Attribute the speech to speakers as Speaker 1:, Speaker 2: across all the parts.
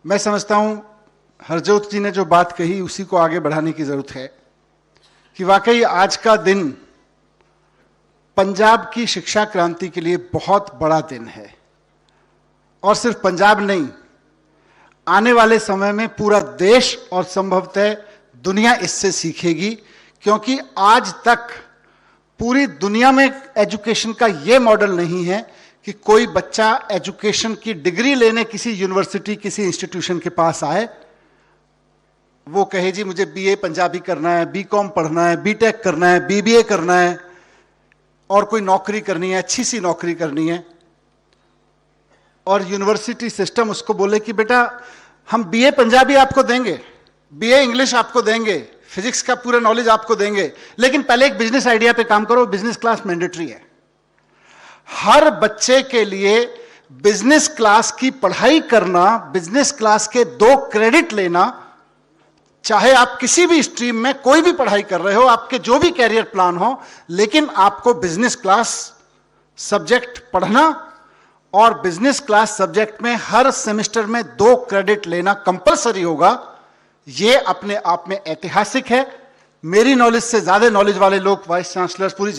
Speaker 1: मैं समझता हूं हरजोत जी ने जो बात कही उसी को आगे बढ़ाने की जरूरत है कि वाकई आज का दिन पंजाब की शिक्षा क्रांति के लिए बहुत बड़ा दिन है। और सिर्फ पंजाब नहीं, आने वाले समय में पूरा देश और संभवतः दुनिया इससे सीखेगी, क्योंकि आज तक पूरी दुनिया में एजुकेशन का यह मॉडल नहीं है कि कोई बच्चा एजुकेशन की डिग्री लेने किसी यूनिवर्सिटी, किसी इंस्टीट्यूशन के पास आए, वो कहे जी मुझे बीए पंजाबी करना है, बीकॉम पढ़ना है, बीटेक करना है, बीबीए करना है और कोई नौकरी करनी है, अच्छी सी नौकरी करनी है, और यूनिवर्सिटी सिस्टम उसको बोले कि बेटा हम बीए पंजाबी आपको देंगे, बीए इंग्लिश आपको देंगे, फिजिक्स का पूरा नॉलेज आपको देंगे, लेकिन पहले एक बिजनेस आइडिया पे काम करो। बिजनेस क्लास मैंडेटरी है। हर बच्चे के लिए बिजनेस क्लास की पढ़ाई करना, बिजनेस क्लास के 2 क्रेडिट लेना, चाहे आप किसी भी स्ट्रीम में कोई भी पढ़ाई कर रहे हो, आपके जो भी कैरियर प्लान हो, लेकिन आपको बिजनेस क्लास सब्जेक्ट पढ़ना और बिजनेस क्लास सब्जेक्ट में हर सेमेस्टर में 2 क्रेडिट लेना कंपलसरी होगा। यह अपने आप में ऐतिहासिक है। मेरी नॉलेज से ज्यादा नॉलेज वाले लोग वाइस चांसलर्स, पूरी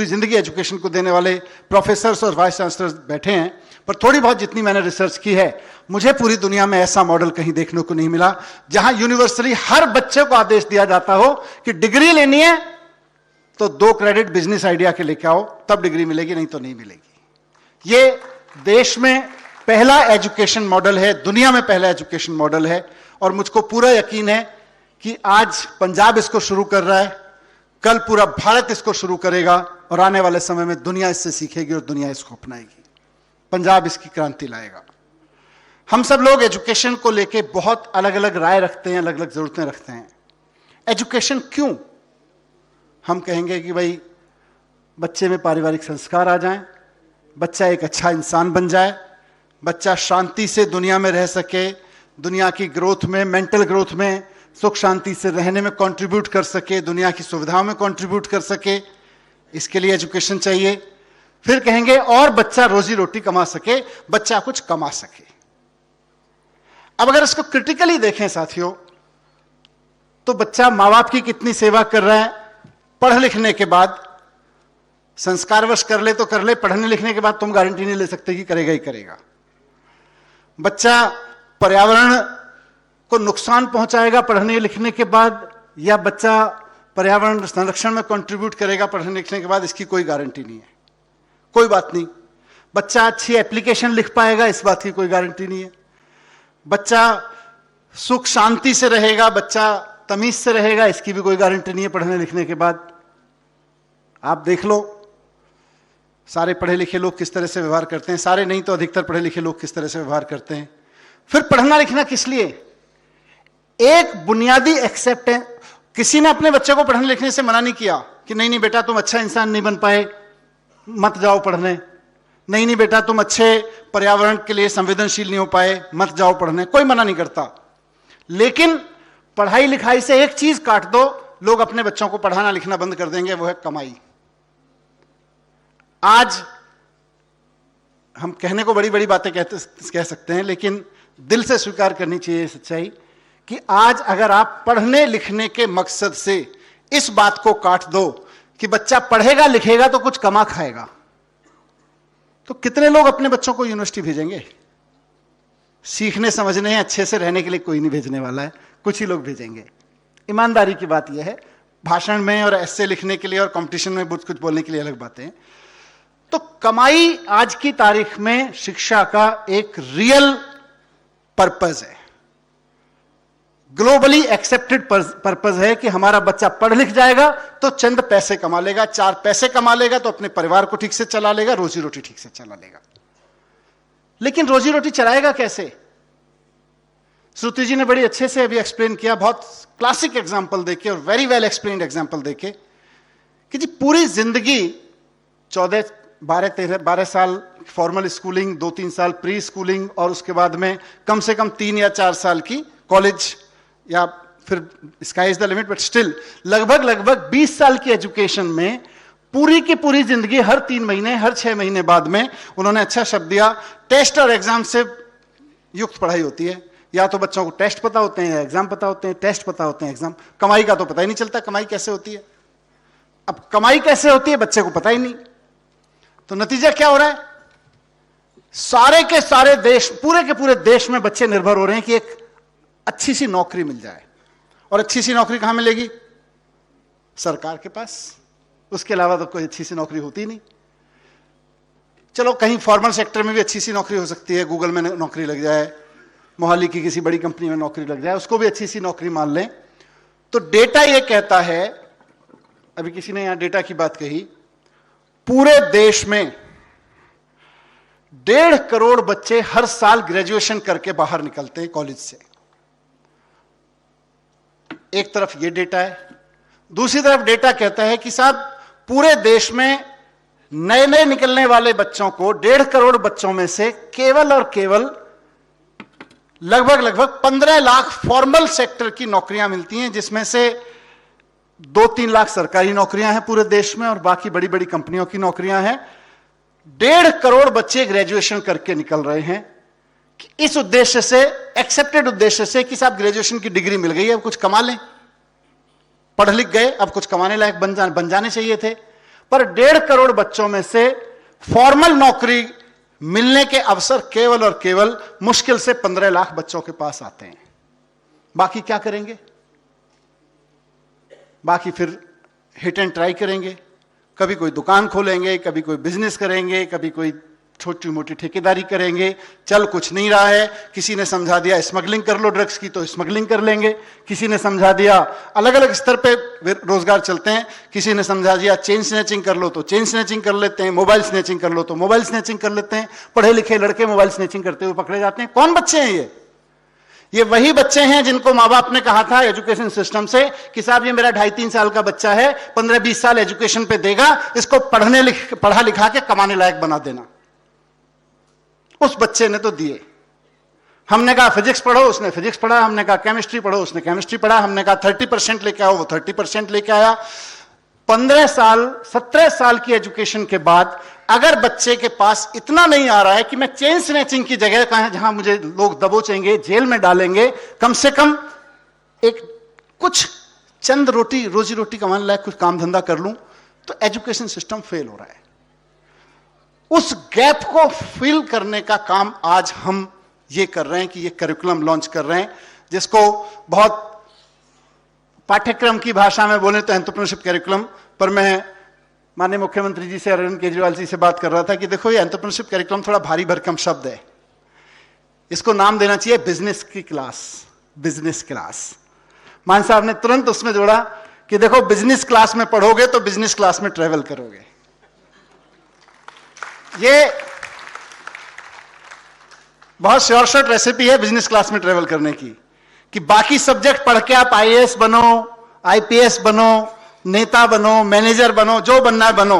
Speaker 1: जिंदगी एजुकेशन को देने वाले प्रोफेसर्स और वाइस चांसलर्स बैठे हैं, पर थोड़ी बहुत जितनी मैंने रिसर्च की है, मुझे पूरी दुनिया में ऐसा मॉडल कहीं देखने को नहीं मिला जहां यूनिवर्सली हर बच्चे को आदेश दिया जाता हो कि डिग्री लेनी है तो 2 क्रेडिट बिजनेस आइडिया के लेके आओ, तब डिग्री मिलेगी, नहीं तो नहीं मिलेगी। ये देश में पहला एजुकेशन मॉडल है, दुनिया में पहला एजुकेशन मॉडल है, और मुझको पूरा यकीन है कि आज पंजाब इसको शुरू कर रहा है, कल पूरा भारत इसको शुरू करेगा और आने वाले समय में दुनिया इससे सीखेगी और दुनिया इसको अपनाएगी। पंजाब इसकी क्रांति लाएगा। हम सब लोग एजुकेशन को लेके बहुत अलग अलग राय रखते हैं, अलग अलग जरूरतें रखते हैं। एजुकेशन क्यों? हम कहेंगे कि भाई बच्चे में पारिवारिक संस्कार आ जाएं, बच्चा एक अच्छा इंसान बन जाए, बच्चा शांति से दुनिया में रह सके, दुनिया की ग्रोथ में, मेंटल ग्रोथ में सुख शांति से रहने में कंट्रीब्यूट कर सके, दुनिया की सुविधाओं में कंट्रीब्यूट कर सके, इसके लिए एजुकेशन चाहिए। फिर कहेंगे और बच्चा रोजी रोटी कमा सके, बच्चा कुछ कमा सके। अब अगर इसको क्रिटिकली देखें साथियों, तो बच्चा मां बाप की कितनी सेवा कर रहा है, पढ़ लिखने के बाद संस्कारवश कर ले तो कर ले, पढ़ने लिखने के बाद तुम गारंटी नहीं ले सकते कि करेगा ही करेगा। बच्चा पर्यावरण को नुकसान पहुंचाएगा पढ़ने लिखने के बाद, या बच्चा पर्यावरण संरक्षण में कंट्रीब्यूट करेगा पढ़ने लिखने के बाद, इसकी कोई गारंटी नहीं है। कोई बात नहीं। बच्चा अच्छी एप्लीकेशन लिख पाएगा, इस बात की कोई गारंटी नहीं है। बच्चा सुख शांति से रहेगा, बच्चा तमीज से रहेगा, इसकी भी कोई गारंटी नहीं है पढ़ने लिखने के बाद। आप देख लो सारे पढ़े लिखे लोग किस तरह से व्यवहार करते हैं, सारे नहीं तो अधिकतर पढ़े लिखे लोग किस तरह से व्यवहार करते हैं। फिर पढ़ना लिखना किस लिए? एक बुनियादी एक्सेप्ट है। किसी ने अपने बच्चे को पढ़ने लिखने से मना नहीं किया कि नहीं नहीं बेटा तुम अच्छा इंसान नहीं बन पाए, मत जाओ पढ़ने, नहीं नहीं बेटा तुम अच्छे पर्यावरण के लिए संवेदनशील नहीं हो पाए, मत जाओ पढ़ने, कोई मना नहीं करता। लेकिन पढ़ाई लिखाई से एक चीज काट दो, लोग अपने बच्चों को पढ़ाना लिखना बंद कर देंगे, वो है कमाई। आज हम कहने को बड़ी बड़ी बातें कह सकते हैं, लेकिन दिल से स्वीकार करनी चाहिए सच्चाई कि आज अगर आप पढ़ने लिखने के मकसद से इस बात को काट दो कि बच्चा पढ़ेगा लिखेगा तो कुछ कमा खाएगा, तो कितने लोग अपने बच्चों को यूनिवर्सिटी भेजेंगे? सीखने समझने अच्छे से रहने के लिए कोई नहीं भेजने वाला है, कुछ ही लोग भेजेंगे। ईमानदारी की बात यह है। भाषण में और ऐसे लिखने के लिए और कंपटीशन में कुछ बोलने के लिए अलग बातें। तो कमाई आज की तारीख में शिक्षा का एक रियल पर्पस है, ग्लोबली एक्सेप्टेड पर्पस है कि हमारा बच्चा पढ़ लिख जाएगा तो चंद पैसे कमा लेगा, 4 पैसे कमा लेगा तो अपने परिवार को ठीक से चला लेगा, रोजी रोटी ठीक से चला लेगा। लेकिन रोजी रोटी चलाएगा कैसे? श्रुति जी ने बड़ी अच्छे से अभी एक्सप्लेन किया, बहुत क्लासिक एग्जांपल देके और वेरी वेल एक्सप्लेन्ड एग्जांपल देके, कि जी पूरी जिंदगी 12 साल फॉर्मल स्कूलिंग, 2-3 साल प्री स्कूलिंग और उसके बाद में कम से कम 3 या 4 साल की कॉलेज, या फिर sky is the limit, but still लगभग 20 साल की एजुकेशन में पूरी की पूरी जिंदगी हर 3 महीने, हर 6 महीने बाद में उन्होंने अच्छा शब्द दिया, टेस्ट और एग्जाम से युक्त पढ़ाई होती है। या तो बच्चों को टेस्ट पता होते हैं या एग्जाम पता होते हैं, टेस्ट पता होते हैं एग्जाम। कमाई का तो पता ही नहीं चलता कमाई कैसे होती है। अब कमाई कैसे होती है बच्चे को पता ही नहीं। तो नतीजा क्या हो रहा है, सारे के सारे देश, पूरे के पूरे देश में बच्चे निर्भर हो रहे हैं कि एक अच्छी सी नौकरी मिल जाए। और अच्छी सी नौकरी कहां मिलेगी, सरकार के पास, उसके अलावा तो कोई अच्छी सी नौकरी होती नहीं। चलो कहीं फॉर्मल सेक्टर में भी अच्छी सी नौकरी हो सकती है, गूगल में नौकरी लग जाए, मोहाली की किसी बड़ी कंपनी में नौकरी लग जाए, उसको भी अच्छी सी नौकरी मान लें। तो डेटा यह कहता है, अभी किसी ने यहां डेटा की बात कही, पूरे देश में 1.5 करोड़ बच्चे हर साल ग्रेजुएशन करके बाहर निकलते हैं कॉलेज से। एक तरफ यह डेटा है, दूसरी तरफ डेटा कहता है कि साहब पूरे देश में नए नए निकलने वाले बच्चों को 1.5 करोड़ बच्चों में से केवल और केवल लगभग 15 लाख फॉर्मल सेक्टर की नौकरियां मिलती हैं, जिसमें से 2-3 लाख सरकारी नौकरियां हैं पूरे देश में और बाकी बड़ी बड़ी कंपनियों की नौकरियां हैं। 1.5 करोड़ बच्चे ग्रेजुएशन करके निकल रहे हैं कि इस उद्देश्य से, एक्सेप्टेड उद्देश्य से कि साहब ग्रेजुएशन की डिग्री मिल गई है, अब कुछ कमा लें, पढ़ लिख गए, अब कुछ कमाने लायक बन जाने चाहिए थे। पर 1.5 करोड़ बच्चों में से फॉर्मल नौकरी मिलने के अवसर केवल और केवल मुश्किल से 15 लाख बच्चों के पास आते हैं। बाकी क्या करेंगे, बाकी फिर हिट एंड ट्राई करेंगे, कभी कोई दुकान खोलेंगे, कभी कोई बिजनेस करेंगे, कभी कोई छोटी मोटी ठेकेदारी करेंगे। चल कुछ नहीं रहा है, किसी ने समझा दिया स्मगलिंग कर लो ड्रग्स की, तो स्मगलिंग कर लेंगे। किसी ने समझा दिया, अलग अलग स्तर पे रोजगार चलते हैं, किसी ने समझा दिया चेन स्नैचिंग कर लो तो चेन स्नैचिंग कर लेते हैं, मोबाइल स्नैचिंग कर लो तो मोबाइल स्नैचिंग कर लेते हैं। पढ़े लिखे लड़के मोबाइल स्नैचिंग करते हुए पकड़े जाते हैं। कौन बच्चे हैं ये वही बच्चे हैं जिनको माँ बाप ने कहा था एजुकेशन सिस्टम से कि साहब ये मेरा 2.5-3 साल का बच्चा है, 15-20 साल एजुकेशन पे देगा, इसको पढ़ा लिखा के कमाने लायक बना देना। उस बच्चे ने तो दिए। हमने कहा फिजिक्स पढ़ो, उसने फिजिक्स पढ़ा। हमने कहा केमिस्ट्री पढ़ो, उसने केमिस्ट्री पढ़ा। हमने कहा 30% लेके आओ, वो 30% लेके आया। 15 साल 17 साल की एजुकेशन के बाद अगर बच्चे के पास इतना नहीं आ रहा है कि मैं चेन स्नैचिंग की जगह कहां जहां मुझे लोग दबोचेंगे, जेल में डालेंगे, कम से कम एक कुछ चंद रोजी रोटी कमाने लायक कुछ काम धंधा कर लूं, तो एजुकेशन सिस्टम फेल हो रहा है। उस गैप को फिल करने का काम आज हम ये कर रहे हैं कि ये करिकुलम लॉन्च कर रहे हैं, जिसको बहुत पाठ्यक्रम की भाषा में बोले तो एंटरप्रेन्योरशिप करिकुलम। पर मैं माननीय मुख्यमंत्री जी से, अरविंद केजरीवाल जी से बात कर रहा था कि देखो ये एंटरप्रेन्योरशिप करिकुलम थोड़ा भारी भरकम शब्द है, इसको नाम देना चाहिए बिजनेस की क्लास, बिजनेस क्लास। मान साहब ने तुरंत उसमें जोड़ा कि देखो बिजनेस क्लास में पढ़ोगे तो बिजनेस क्लास में ट्रेवल करोगे। ये बहुत शॉर्ट रेसिपी है बिजनेस क्लास में ट्रेवल करने की, कि बाकी सब्जेक्ट पढ़ के आप आईएएस बनो, आईपीएस बनो, नेता बनो, मैनेजर बनो, जो बनना है बनो,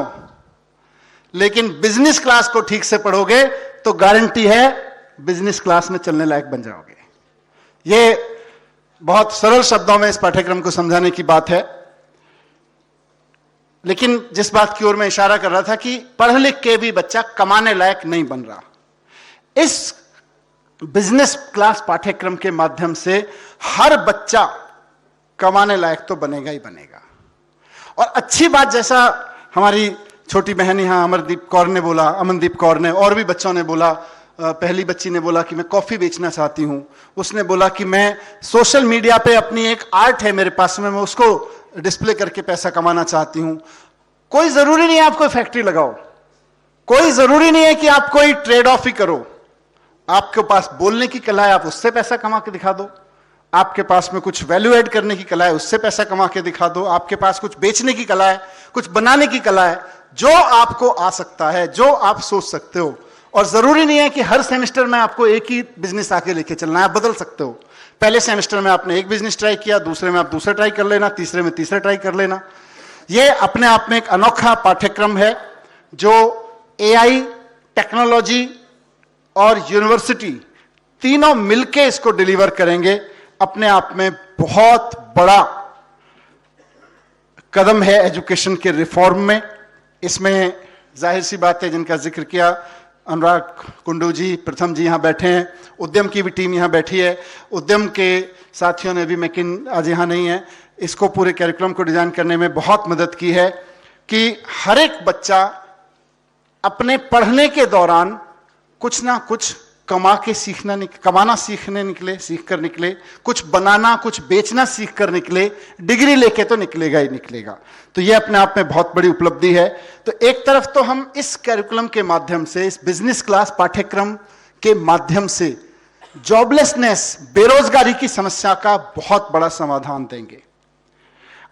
Speaker 1: लेकिन बिजनेस क्लास को ठीक से पढ़ोगे तो गारंटी है बिजनेस क्लास में चलने लायक बन जाओगे। ये बहुत सरल शब्दों में इस पाठ्यक्रम को समझाने की बात है, लेकिन जिस बात की ओर मैं इशारा कर रहा था कि पढ़ लिख के भी बच्चा कमाने लायक नहीं बन रहा। इस बिजनेस क्लास पाठ्यक्रम के माध्यम से हर बच्चा कमाने लायक तो बनेगा ही बनेगा। और अच्छी बात, जैसा हमारी छोटी बहन यहां अमरदीप कौर ने बोला, अमनदीप कौर ने, और भी बच्चों ने बोला, पहली बच्ची ने बोला कि मैं कॉफी बेचना चाहती हूं, उसने बोला कि मैं सोशल मीडिया पे अपनी एक आर्ट है मेरे पास में, मैं उसको डिस्प्ले करके पैसा कमाना चाहती हूं। कोई जरूरी नहीं है आप कोई फैक्ट्री लगाओ, कोई जरूरी नहीं है कि आप कोई ट्रेड ऑफ ही करो। आपके पास बोलने की कला है, आप उससे पैसा कमा के दिखा दो। आपके पास में कुछ वैल्यू ऐड करने की कला है, उससे पैसा कमा के दिखा दो। आपके पास कुछ बेचने की कला है, कुछ बनाने की कला है, जो आपको आ सकता है, जो आप सोच सकते हो। और जरूरी नहीं है कि हर सेमेस्टर में आपको एक ही बिजनेस आके लेके चलना है, आप बदल सकते हो। पहले सेमेस्टर में आपने एक बिजनेस ट्राई किया, दूसरे में आप दूसरा ट्राई कर लेना, तीसरे में तीसरा ट्राई कर लेना। यह अपने आप में एक अनोखा पाठ्यक्रम है जो एआई, टेक्नोलॉजी और यूनिवर्सिटी तीनों मिलके इसको डिलीवर करेंगे। अपने आप में बहुत बड़ा कदम है एजुकेशन के रिफॉर्म में। इसमें जाहिर सी बात है, जिनका जिक्र किया अनुराग कुंडू जी, प्रथम जी यहाँ बैठे हैं, उद्यम की भी टीम यहाँ बैठी है, उद्यम के साथियों ने भी, मेकिन आज यहाँ नहीं है, इसको पूरे कैरिकुलम को डिजाइन करने में बहुत मदद की है कि हर एक बच्चा अपने पढ़ने के दौरान कुछ ना कुछ कमाना सीख कर निकले, कुछ बनाना, कुछ बेचना सीख कर निकले, डिग्री लेके तो निकलेगा ही निकलेगा। तो यह अपने आप में बहुत बड़ी उपलब्धि है। तो एक तरफ तो हम इस कैरिकुलम के माध्यम से, इस बिजनेस क्लास पाठ्यक्रम के माध्यम से जॉबलेसनेस, बेरोजगारी की समस्या का बहुत बड़ा समाधान देंगे।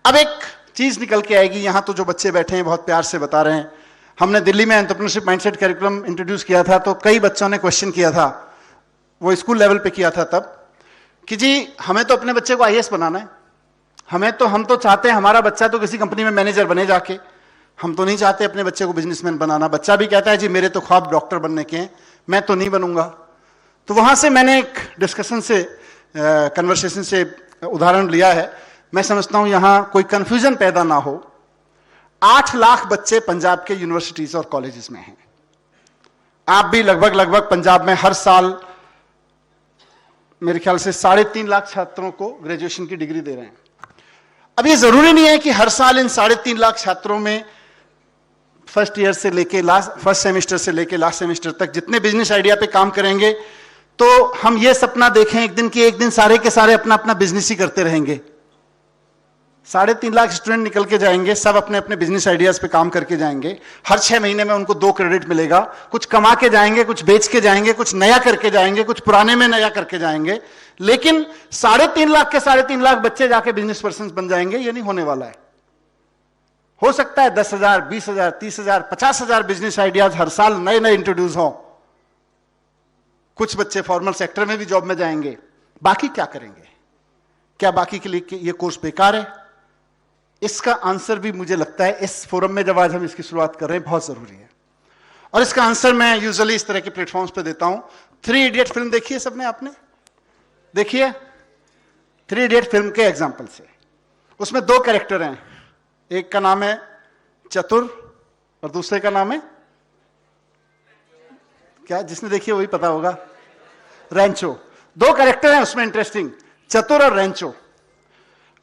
Speaker 1: अब एक चीज निकल के आएगी, यहां तो जो बच्चे बैठे हैं बहुत प्यार से बता रहे हैं, हमने दिल्ली में एंटरप्रेन्योरशिप माइंडसेट कैरिकुलम इंट्रोड्यूस किया था तो कई बच्चों ने क्वेश्चन किया था, वो स्कूल लेवल पे किया था तब, कि जी हमें तो अपने बच्चे को आईएएस बनाना है, हम तो चाहते हैं हमारा बच्चा तो किसी कंपनी में मैनेजर बने जाके, हम तो नहीं चाहते अपने बच्चे को बिजनेसमैन बनाना। बच्चा भी कहता है जी मेरे तो ख्वाब डॉक्टर बनने के हैं, मैं तो नहीं बनूंगा। तो वहां से मैंने एक डिस्कशन से, कन्वर्सेशन से उदाहरण लिया है। मैं समझता हूं यहां कोई कंफ्यूजन पैदा ना हो। 8 लाख बच्चे पंजाब के यूनिवर्सिटीज और कॉलेजेस में हैं। आप भी लगभग पंजाब में हर साल मेरे ख्याल से 3.5 लाख छात्रों को ग्रेजुएशन की डिग्री दे रहे हैं। अब ये जरूरी नहीं है कि हर साल इन 3.5 लाख छात्रों में फर्स्ट सेमेस्टर से लेके लास्ट सेमेस्टर तक जितने बिजनेस आइडिया पे काम करेंगे, तो हम ये सपना देखें एक दिन सारे के सारे अपना अपना बिजनेस ही करते रहेंगे। 3.5 लाख स्टूडेंट निकल के जाएंगे, सब अपने अपने बिजनेस आइडियाज पे काम करके जाएंगे। हर 6 महीने में उनको 2 क्रेडिट मिलेगा, कुछ कमा के जाएंगे, कुछ बेच के जाएंगे, कुछ नया करके जाएंगे, कुछ पुराने में नया करके जाएंगे। लेकिन 3.5 लाख के 3.5 लाख बच्चे जाके बिजनेस पर्सन बन जाएंगे, ये नहीं होने वाला है। हो सकता है 10,000, 20,000, 30,000, 50,000 बिजनेस आइडियाज हर साल नए नए इंट्रोड्यूस हो। कुछ बच्चे फॉर्मल सेक्टर में भी जॉब में जाएंगे, बाकी क्या करेंगे? क्या बाकी के लिए ये कोर्स बेकार है? इसका आंसर भी मुझे लगता है इस फोरम में जब आज हम इसकी शुरुआत कर रहे हैं बहुत जरूरी है। और इसका आंसर मैं यूजुअली इस तरह के प्लेटफॉर्म्स पे देता हूं। 3 इडियट फिल्म देखी है सबने? आपने देखिए 3 इडियट फिल्म के एग्जाम्पल से, उसमें 2 कैरेक्टर हैं, एक का नाम है चतुर और दूसरे का नाम है क्या? जिसने देखी है वही पता होगा, रेंचो। 2 कैरेक्टर हैं उसमें इंटरेस्टिंग, चतुर और रेंचो।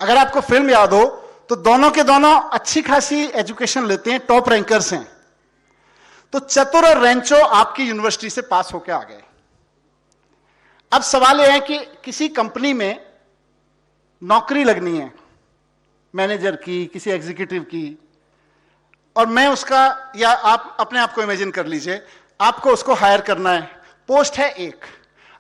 Speaker 1: अगर आपको फिल्म याद हो तो दोनों के दोनों अच्छी खासी एजुकेशन लेते हैं, टॉप रैंकर्स हैं। तो चतुर और रेंचो आपकी यूनिवर्सिटी से पास होकर आ गए। अब सवाल यह है कि किसी कंपनी में नौकरी लगनी है, मैनेजर की, किसी एग्जीक्यूटिव की, और मैं उसका, या आप अपने आप को इमेजिन कर लीजिए, आपको उसको हायर करना है। पोस्ट है 1,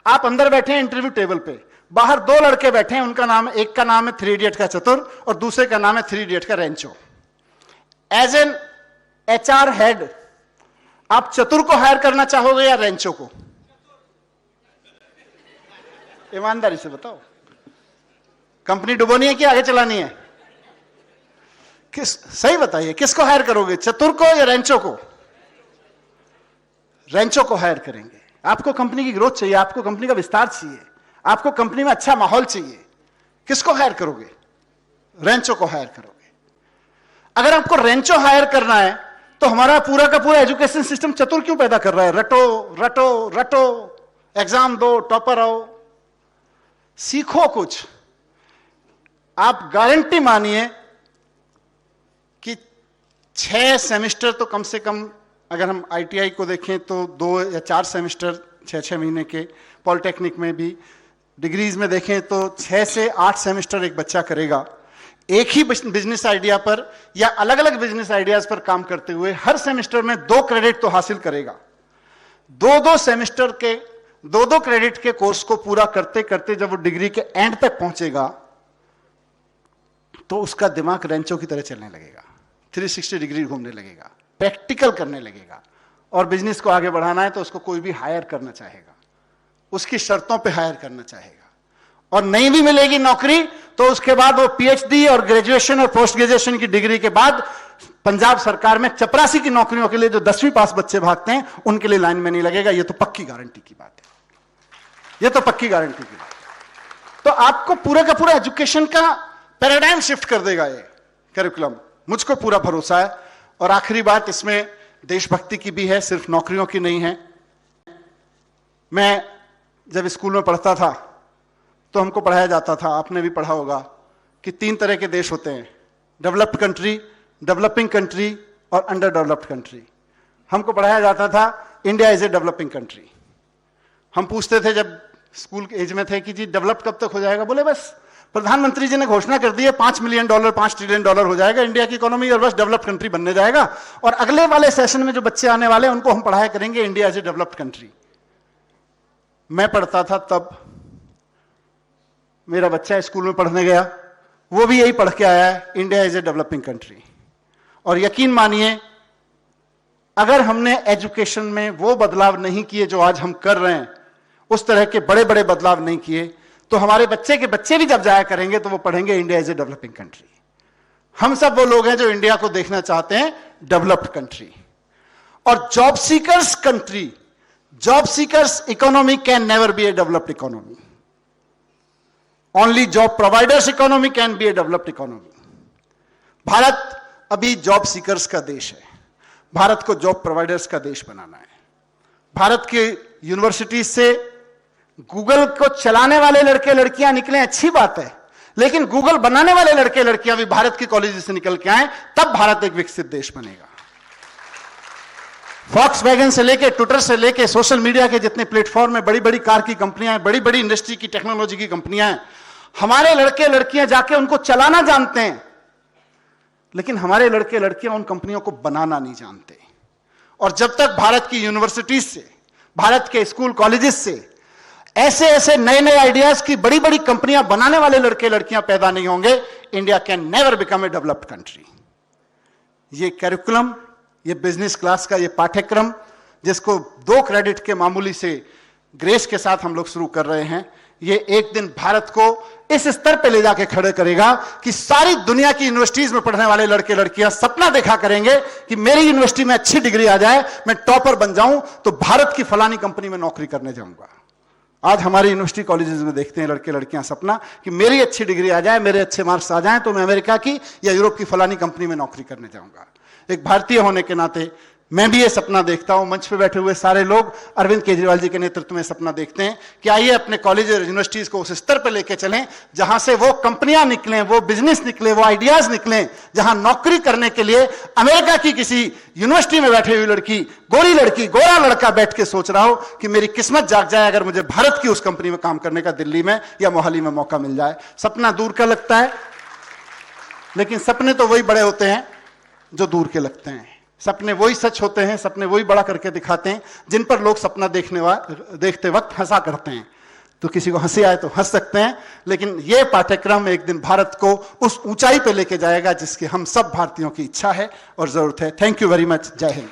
Speaker 1: आप अंदर बैठे हैं इंटरव्यू टेबल पे, बाहर 2 लड़के बैठे हैं, उनका नाम, एक का नाम है 3 इडियट का चतुर और दूसरे का नाम है 3 इडियट का Rancho. As an HR head आप चतुर को हायर करना चाहोगे या रेंचो को? ईमानदारी से बताओ, कंपनी डुबोनी है कि आगे चलानी है? सही बताइए, किसको हायर करोगे, चतुर को या रेंचो को? रेंचो को हायर करेंगे। आपको कंपनी की ग्रोथ चाहिए, आपको कंपनी का विस्तार चाहिए, आपको कंपनी में अच्छा माहौल चाहिए, किसको हायर करोगे? रेंचो को हायर करोगे। अगर आपको रेंचो हायर करना है तो हमारा पूरा का पूरा एजुकेशन सिस्टम चतुर क्यों पैदा कर रहा है? रटो रटो रटो, एग्जाम दो, टॉपर आओ, सीखो कुछ। आप गारंटी मानिए कि 6 सेमेस्टर तो कम से कम, अगर हम ITI को देखें तो 2 या 4 सेमेस्टर 6-6 महीने के, पॉलिटेक्निक में भी, डिग्रीज में देखें तो 6 से 8 सेमेस्टर एक बच्चा करेगा एक ही बिजनेस आइडिया पर या अलग अलग बिजनेस आइडियाज पर काम करते हुए। हर सेमेस्टर में 2 क्रेडिट तो हासिल करेगा। 2-2 सेमेस्टर के 2-2 क्रेडिट के कोर्स को पूरा करते करते जब वो डिग्री के एंड तक पहुंचेगा तो उसका दिमाग रेंचो की तरह चलने लगेगा, 360 डिग्री घूमने लगेगा, प्रैक्टिकल करने लगेगा। और बिजनेस को आगे बढ़ाना है तो उसको कोई भी हायर करना चाहेगा, उसकी शर्तों पे हायर करना चाहेगा। और नहीं भी मिलेगी नौकरी तो उसके बाद वो PhD और ग्रेजुएशन और पोस्ट ग्रेजुएशन की डिग्री के बाद पंजाब सरकार में चपरासी की नौकरियों के लिए जो 10वीं पास बच्चे भागते हैं उनके लिए लाइन में नहीं लगेगा। ये तो पक्की गारंटी की बात है, ये तो पक्की गारंटी की बात है। तो आपको पूरे का पूरा एजुकेशन का पैराडाइम शिफ्ट कर देगा ये करिकुलम, मुझको पूरा भरोसा है। और आखिरी बात, इसमें देशभक्ति की भी है, सिर्फ नौकरियों की नहीं है। मैं जब स्कूल में पढ़ता था तो हमको पढ़ाया जाता था, आपने भी पढ़ा होगा, कि 3 तरह के देश होते हैं, डेवलप्ड कंट्री, डेवलपिंग कंट्री और अंडर डेवलप्ड कंट्री। हमको पढ़ाया जाता था India is a developing country. हम पूछते थे जब स्कूल के एज में थे कि जी डेवलप्ड कब तक हो जाएगा? बोले बस प्रधानमंत्री जी ने घोषणा कर दी है $5 मिलियन, $5 ट्रिलियन हो जाएगा इंडिया की इकोनॉमी और बस डेवलप्ड कंट्री बनने जाएगा। और अगले वाले सेशन में जो बच्चे आने वाले हैं उनको हम पढ़ाया करेंगे India is a developed country. मैं पढ़ता था तब, मेरा बच्चा स्कूल में पढ़ने गया, वो भी यही पढ़ के आया है, India is a developing country. और यकीन मानिए, अगर हमने एजुकेशन में वो बदलाव नहीं किए जो आज हम कर रहे हैं, उस तरह के बड़े बड़े बदलाव नहीं किए, तो हमारे बच्चे के बच्चे भी जब जाया करेंगे तो वो पढ़ेंगे India is a developing country. हम सब वो लोग हैं जो इंडिया को देखना चाहते हैं डेवलप्ड कंट्री। और job seekers country, job seekers economy can never be A developed economy. Only job providers economy can be A developed economy. Bharat अभी जॉब सीकर्स का देश है, भारत को जॉब प्रोवाइडर्स का देश बनाना है। भारत के यूनिवर्सिटीज से गूगल को चलाने वाले लड़के लड़कियां निकले, अच्छी बात है, लेकिन गूगल बनाने वाले लड़के लड़कियां भी भारत के कॉलेज से निकल के आए, तब भारत एक विकसित देश बनेगा। फॉक्सवैगन से लेके, ट्विटर से लेके, सोशल मीडिया के जितने प्लेटफॉर्म है, बड़ी बड़ी कार की कंपनियां हैं, बड़ी बड़ी इंडस्ट्री की, टेक्नोलॉजी की कंपनियां हैं, हमारे लड़के लड़कियां जाके उनको चलाना जानते हैं, लेकिन हमारे लड़के लड़कियां उन कंपनियों को बनाना नहीं जानते। और जब तक भारत की यूनिवर्सिटीज से, भारत के स्कूल कॉलेजेस से ऐसे ऐसे नए नए आइडियाज की बड़ी बड़ी कंपनियां बनाने वाले लड़के लड़कियां पैदा नहीं होंगे, India can never become a developed country. ये कैरिकुलम, ये बिजनेस क्लास का ये पाठ्यक्रम, जिसको 2 क्रेडिट के मामूली से ग्रेस के साथ हम लोग शुरू कर रहे हैं, ये एक दिन भारत को इस स्तर पे ले जाके खड़े करेगा कि सारी दुनिया की यूनिवर्सिटीज में पढ़ने वाले लड़के लड़कियां सपना देखा करेंगे कि मेरी यूनिवर्सिटी में अच्छी डिग्री आ जाए, मैं टॉपर बन जाऊं तो भारत की फलानी कंपनी में नौकरी करने जाऊंगा। आज हमारी यूनिवर्सिटी कॉलेजेस में देखते हैं लड़के लड़कियां सपना कि मेरी अच्छी डिग्री आ जाए, मेरे अच्छे मार्क्स आ जाएं तो मैं अमेरिका की या यूरोप की फलानी कंपनी में नौकरी करने जाऊंगा। एक भारतीय होने के नाते मैं भी ये सपना देखता हूं। मंच पे बैठे हुए सारे लोग अरविंद केजरीवाल जी के नेतृत्व में सपना देखते हैं कि आइए अपने कॉलेज और यूनिवर्सिटीज को उस स्तर पर लेके चलें जहां से वो कंपनियां निकलें, वो बिजनेस निकले, वो आइडियाज निकलें, जहां नौकरी करने के लिए अमेरिका की किसी यूनिवर्सिटी में बैठी हुई लड़की, गोरी लड़की, गोरा लड़का बैठ के सोच रहा हो कि मेरी किस्मत जाग जाए अगर मुझे भारत की उस कंपनी में काम करने का दिल्ली में या मोहाली में मौका मिल जाए। सपना दूर का लगता है, लेकिन सपने तो वही बड़े होते हैं जो दूर के लगते हैं। सपने वही सच होते हैं, सपने वही बड़ा करके दिखाते हैं जिन पर लोग सपना देखते वक्त हंसा करते हैं। तो किसी को हंसी आए तो हंस सकते हैं, लेकिन यह पाठ्यक्रम एक दिन भारत को उस ऊंचाई पे लेके जाएगा जिसकी हम सब भारतीयों की इच्छा है और जरूरत है। Thank you very much. जय हिंद।